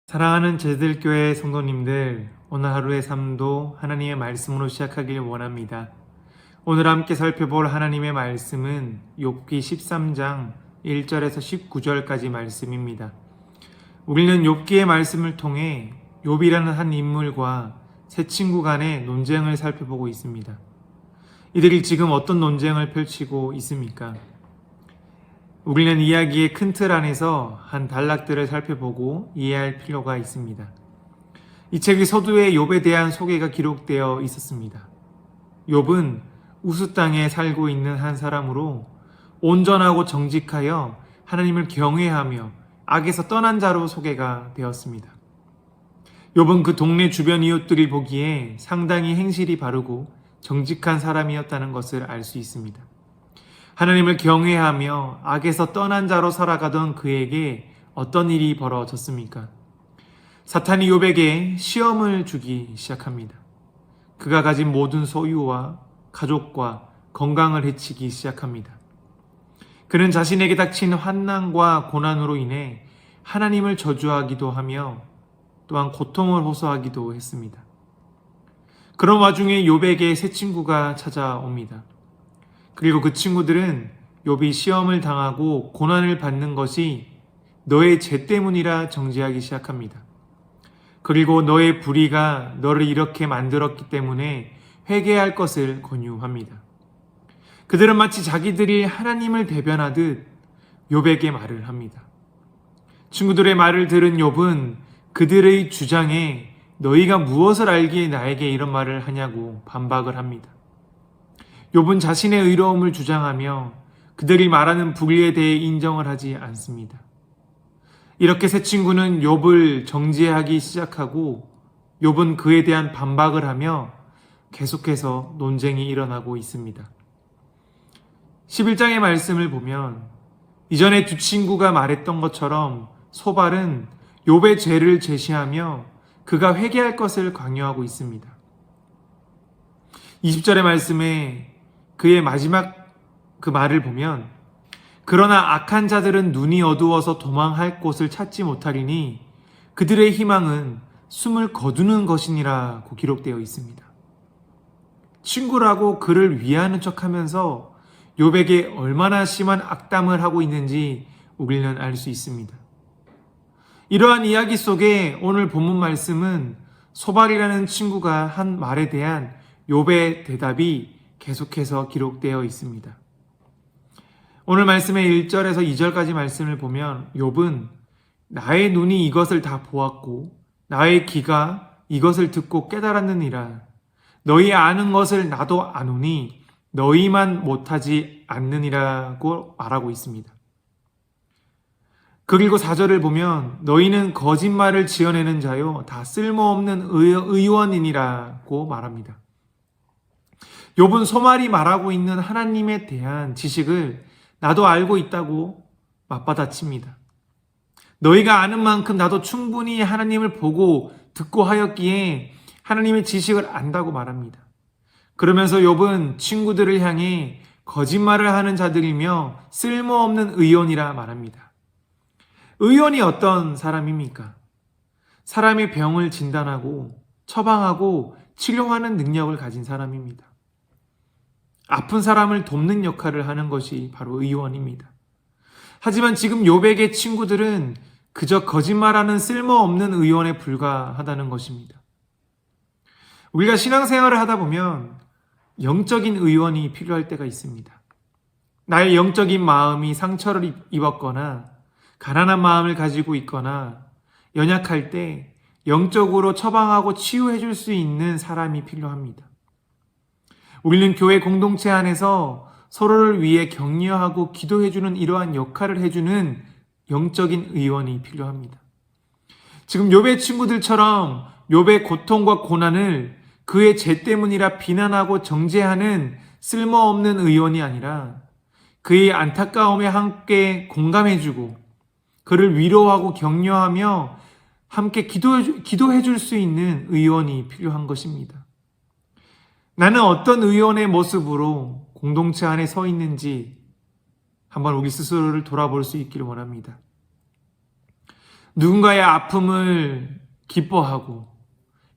사랑하는 제들교회 성도님들, 오늘 하루의 삶도 하나님의 말씀으로 시작하길 원합니다. 오늘 함께 살펴볼 하나님의 말씀은 욥기 13장 1절에서 19절까지 말씀입니다. 우리는 욥기의 말씀을 통해 욥이라는 한 인물과 세 친구 간의 논쟁을 살펴보고 있습니다. 이들이 지금 어떤 논쟁을 펼치고 있습니까? 우리는 이야기의 큰 틀 안에서 한 단락들을 살펴보고 이해할 필요가 있습니다. 이 책의 서두에 욥에 대한 소개가 기록되어 있었습니다. 욥은 우스 땅에 살고 있는 한 사람으로 온전하고 정직하여 하나님을 경외하며 악에서 떠난 자로 소개가 되었습니다. 욥은 그 동네 주변 이웃들이 보기에 상당히 행실이 바르고 정직한 사람이었다는 것을 알 수 있습니다. 하나님을 경외하며 악에서 떠난 자로 살아가던 그에게 어떤 일이 벌어졌습니까? 사탄이 욥에게 시험을 주기 시작합니다. 그가 가진 모든 소유와 가족과 건강을 해치기 시작합니다. 그는 자신에게 닥친 환난과 고난으로 인해 하나님을 저주하기도 하며 또한 고통을 호소하기도 했습니다. 그런 와중에 욥에게 세 친구가 찾아옵니다. 그리고 그 친구들은 욥이 시험을 당하고 고난을 받는 것이 너의 죄 때문이라 정죄하기 시작합니다. 그리고 너의 불의가 너를 이렇게 만들었기 때문에 회개할 것을 권유합니다. 그들은 마치 자기들이 하나님을 대변하듯 욥에게 말을 합니다. 친구들의 말을 들은 욥은 그들의 주장에 너희가 무엇을 알기에 나에게 이런 말을 하냐고 반박을 합니다. 욥은 자신의 의로움을 주장하며 그들이 말하는 불의에 대해 인정을 하지 않습니다. 이렇게 세 친구는 욥을 정죄하기 시작하고 욥은 그에 대한 반박을 하며 계속해서 논쟁이 일어나고 있습니다. 11장의 말씀을 보면 이전에 두 친구가 말했던 것처럼 소발은 욥의 죄를 제시하며 그가 회개할 것을 강요하고 있습니다. 20절의 말씀에 그의 마지막 그 말을 보면 그러나 악한 자들은 눈이 어두워서 도망할 곳을 찾지 못하리니 그들의 희망은 숨을 거두는 것이니라고 기록되어 있습니다. 친구라고 그를 위하는 척하면서 욥에게 얼마나 심한 악담을 하고 있는지 우리는 알 수 있습니다. 이러한 이야기 속에 오늘 본문 말씀은 소발이라는 친구가 한 말에 대한 욥의 대답이 계속해서 기록되어 있습니다. 오늘 말씀의 1절에서 2절까지 말씀을 보면 욥은 나의 눈이 이것을 다 보았고 나의 귀가 이것을 듣고 깨달았느니라. 너희 아는 것을 나도 아노니 너희만 못하지 않느니라고 말하고 있습니다. 그리고 4절을 보면 너희는 거짓말을 지어내는 자요 다 쓸모없는 의원이니라고 말합니다. 욥은 소말이 말하고 있는 하나님에 대한 지식을 나도 알고 있다고 맞받아칩니다. 너희가 아는 만큼 나도 충분히 하나님을 보고 듣고 하였기에 하나님의 지식을 안다고 말합니다. 그러면서 욥은 친구들을 향해 거짓말을 하는 자들이며 쓸모없는 의원이라 말합니다. 의원이 어떤 사람입니까? 사람의 병을 진단하고 처방하고 치료하는 능력을 가진 사람입니다. 아픈 사람을 돕는 역할을 하는 것이 바로 의원입니다. 하지만 지금 욥에게 친구들은 그저 거짓말하는 쓸모없는 의원에 불과하다는 것입니다. 우리가 신앙생활을 하다 보면 영적인 의원이 필요할 때가 있습니다. 나의 영적인 마음이 상처를 입었거나 가난한 마음을 가지고 있거나 연약할 때 영적으로 처방하고 치유해 줄 수 있는 사람이 필요합니다. 우리는 교회 공동체 안에서 서로를 위해 격려하고 기도해주는 이러한 역할을 해주는 영적인 의원이 필요합니다. 지금 욥의 친구들처럼 욥의 고통과 고난을 그의 죄 때문이라 비난하고 정죄하는 쓸모없는 의원이 아니라 그의 안타까움에 함께 공감해주고 그를 위로하고 격려하며 함께 기도해줄 수 있는 의원이 필요한 것입니다. 나는 어떤 의원의 모습으로 공동체 안에 서 있는지 한번 우리 스스로를 돌아볼 수 있기를 원합니다. 누군가의 아픔을 기뻐하고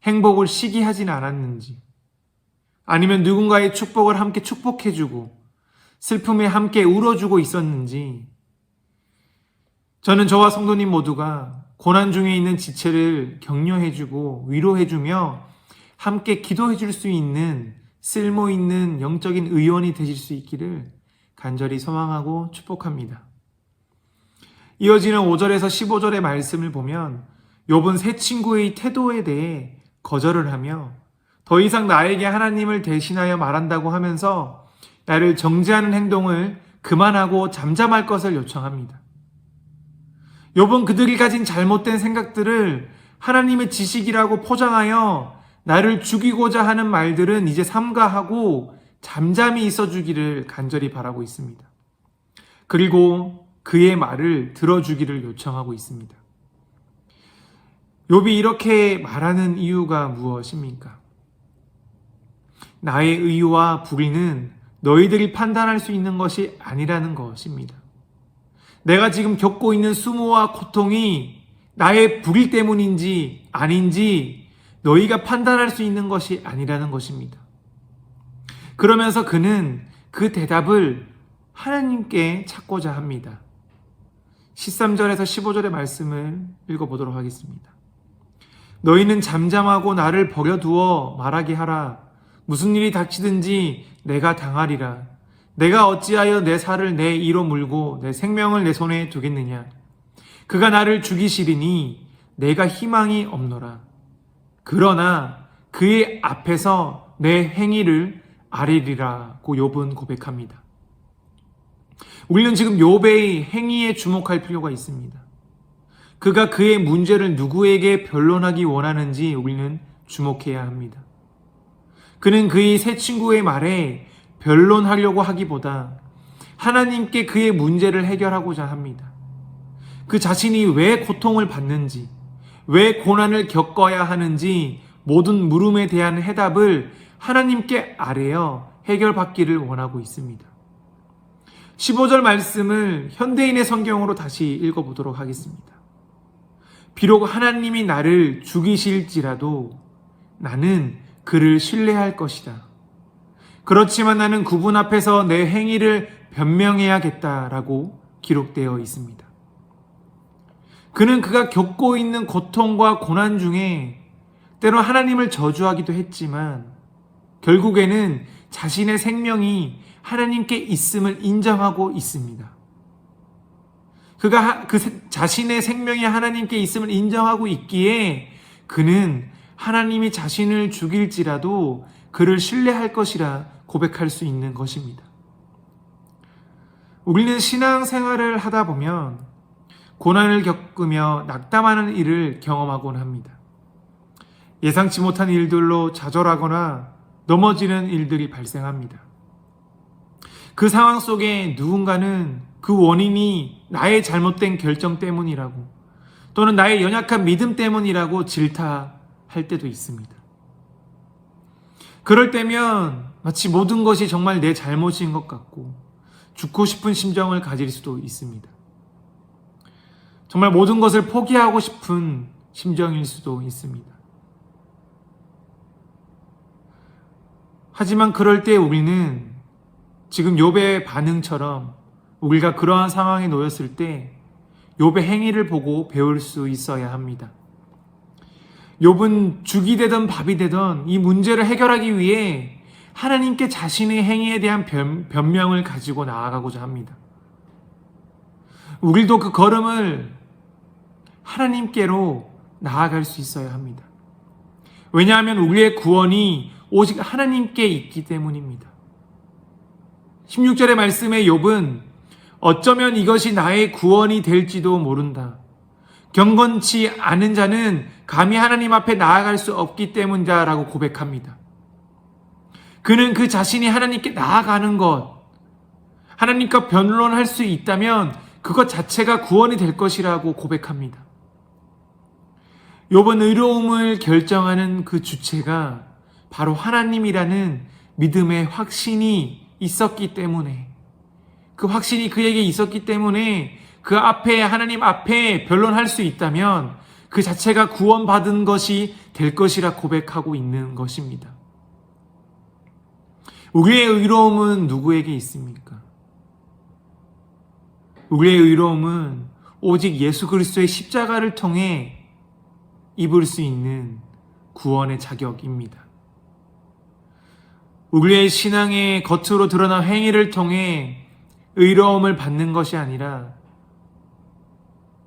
행복을 시기하진 않았는지, 아니면 누군가의 축복을 함께 축복해주고 슬픔에 함께 울어주고 있었는지, 저는 저와 성도님 모두가 고난 중에 있는 지체를 격려해주고 위로해주며 함께 기도해줄 수 있는 쓸모있는 영적인 의원이 되실 수 있기를 간절히 소망하고 축복합니다. 이어지는 5절에서 15절의 말씀을 보면 욥은 새 친구의 태도에 대해 거절을 하며 더 이상 나에게 하나님을 대신하여 말한다고 하면서 나를 정죄하는 행동을 그만하고 잠잠할 것을 요청합니다. 욥은 그들이 가진 잘못된 생각들을 하나님의 지식이라고 포장하여 나를 죽이고자 하는 말들은 이제 삼가하고 잠잠히 있어주기를 간절히 바라고 있습니다. 그리고 그의 말을 들어주기를 요청하고 있습니다. 욥이 이렇게 말하는 이유가 무엇입니까? 나의 의와 불의는 너희들이 판단할 수 있는 것이 아니라는 것입니다. 내가 지금 겪고 있는 수모와 고통이 나의 불의 때문인지 아닌지 너희가 판단할 수 있는 것이 아니라는 것입니다. 그러면서 그는 그 대답을 하나님께 찾고자 합니다. 13절에서 15절의 말씀을 읽어보도록 하겠습니다. 너희는 잠잠하고 나를 버려두어 말하게 하라. 무슨 일이 닥치든지 내가 당하리라. 내가 어찌하여 내 살을 내 이로 물고 내 생명을 내 손에 두겠느냐. 그가 나를 죽이시리니 내가 희망이 없노라. 그러나 그의 앞에서 내 행위를 아뢰리라고 욥은 고백합니다. 우리는 지금 욥의 행위에 주목할 필요가 있습니다. 그가 그의 문제를 누구에게 변론하기 원하는지 우리는 주목해야 합니다. 그는 그의 새 친구의 말에 변론하려고 하기보다 하나님께 그의 문제를 해결하고자 합니다. 그 자신이 왜 고통을 받는지, 왜 고난을 겪어야 하는지 모든 물음에 대한 해답을 하나님께 아뢰어 해결받기를 원하고 있습니다. 15절 말씀을 현대인의 성경으로 다시 읽어보도록 하겠습니다. 비록 하나님이 나를 죽이실지라도 나는 그를 신뢰할 것이다. 그렇지만 나는 그분 앞에서 내 행위를 변명해야겠다라고 기록되어 있습니다. 그는 그가 겪고 있는 고통과 고난 중에 때로 하나님을 저주하기도 했지만 결국에는 자신의 생명이 하나님께 있음을 인정하고 있습니다. 그가 자신의 생명이 하나님께 있음을 인정하고 있기에 그는 하나님이 자신을 죽일지라도 그를 신뢰할 것이라 고백할 수 있는 것입니다. 우리는 신앙생활을 하다 보면 고난을 겪으며 낙담하는 일을 경험하곤 합니다. 예상치 못한 일들로 좌절하거나 넘어지는 일들이 발생합니다. 그 상황 속에 누군가는 그 원인이 나의 잘못된 결정 때문이라고 또는 나의 연약한 믿음 때문이라고 질타할 때도 있습니다. 그럴 때면 마치 모든 것이 정말 내 잘못인 것 같고 죽고 싶은 심정을 가질 수도 있습니다. 정말 모든 것을 포기하고 싶은 심정일 수도 있습니다. 하지만 그럴 때 우리는 지금 욥의 반응처럼 우리가 그러한 상황에 놓였을 때 욥의 행위를 보고 배울 수 있어야 합니다. 욥은 죽이 되든 밥이 되든 이 문제를 해결하기 위해 하나님께 자신의 행위에 대한 변명을 가지고 나아가고자 합니다. 우리도 그 걸음을 하나님께로 나아갈 수 있어야 합니다. 왜냐하면 우리의 구원이 오직 하나님께 있기 때문입니다. 16절의 말씀에 욥은 어쩌면 이것이 나의 구원이 될지도 모른다. 경건치 않은 자는 감히 하나님 앞에 나아갈 수 없기 때문이다 라고 고백합니다. 그는 그 자신이 하나님께 나아가는 것, 하나님과 변론할 수 있다면 그것 자체가 구원이 될 것이라고 고백합니다. 욥은 의로움을 결정하는 그 주체가 바로 하나님이라는 믿음의 확신이 있었기 때문에, 그 확신이 그에게 있었기 때문에 그 앞에 하나님 앞에 변론할 수 있다면 그 자체가 구원받은 것이 될 것이라 고백하고 있는 것입니다. 우리의 의로움은 누구에게 있습니까? 우리의 의로움은 오직 예수 그리스도의 십자가를 통해 입을 수 있는 구원의 자격입니다. 우리의 신앙의 겉으로 드러난 행위를 통해 의로움을 받는 것이 아니라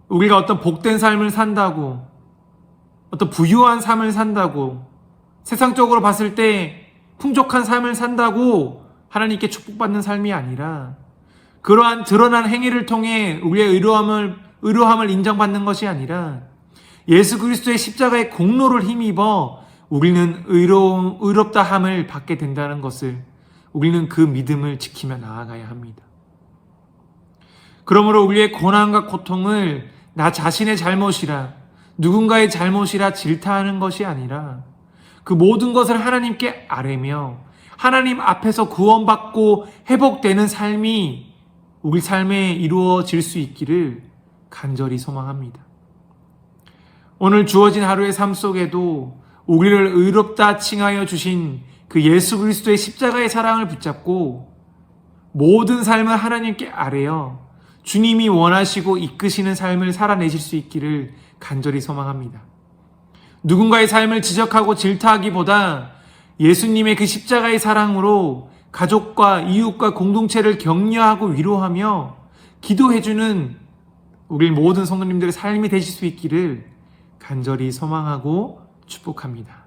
우리가 어떤 복된 삶을 산다고, 어떤 부유한 삶을 산다고, 세상적으로 봤을 때 풍족한 삶을 산다고 하나님께 축복받는 삶이 아니라 그러한 드러난 행위를 통해 우리의 의로함을 인정받는 것이 아니라 예수 그리스도의 십자가의 공로를 힘입어 우리는 의롭다함을 받게 된다는 것을, 우리는 그 믿음을 지키며 나아가야 합니다. 그러므로 우리의 고난과 고통을 나 자신의 잘못이라, 누군가의 잘못이라 질타하는 것이 아니라 그 모든 것을 하나님께 아뢰며 하나님 앞에서 구원받고 회복되는 삶이 우리 삶에 이루어질 수 있기를 간절히 소망합니다. 오늘 주어진 하루의 삶 속에도 우리를 의롭다 칭하여 주신 그 예수 그리스도의 십자가의 사랑을 붙잡고 모든 삶을 하나님께 아뢰어 주님이 원하시고 이끄시는 삶을 살아내실 수 있기를 간절히 소망합니다. 누군가의 삶을 지적하고 질타하기보다 예수님의 그 십자가의 사랑으로 가족과 이웃과 공동체를 격려하고 위로하며 기도해주는 우리 모든 성도님들의 삶이 되실 수 있기를 간절히 소망하고 축복합니다.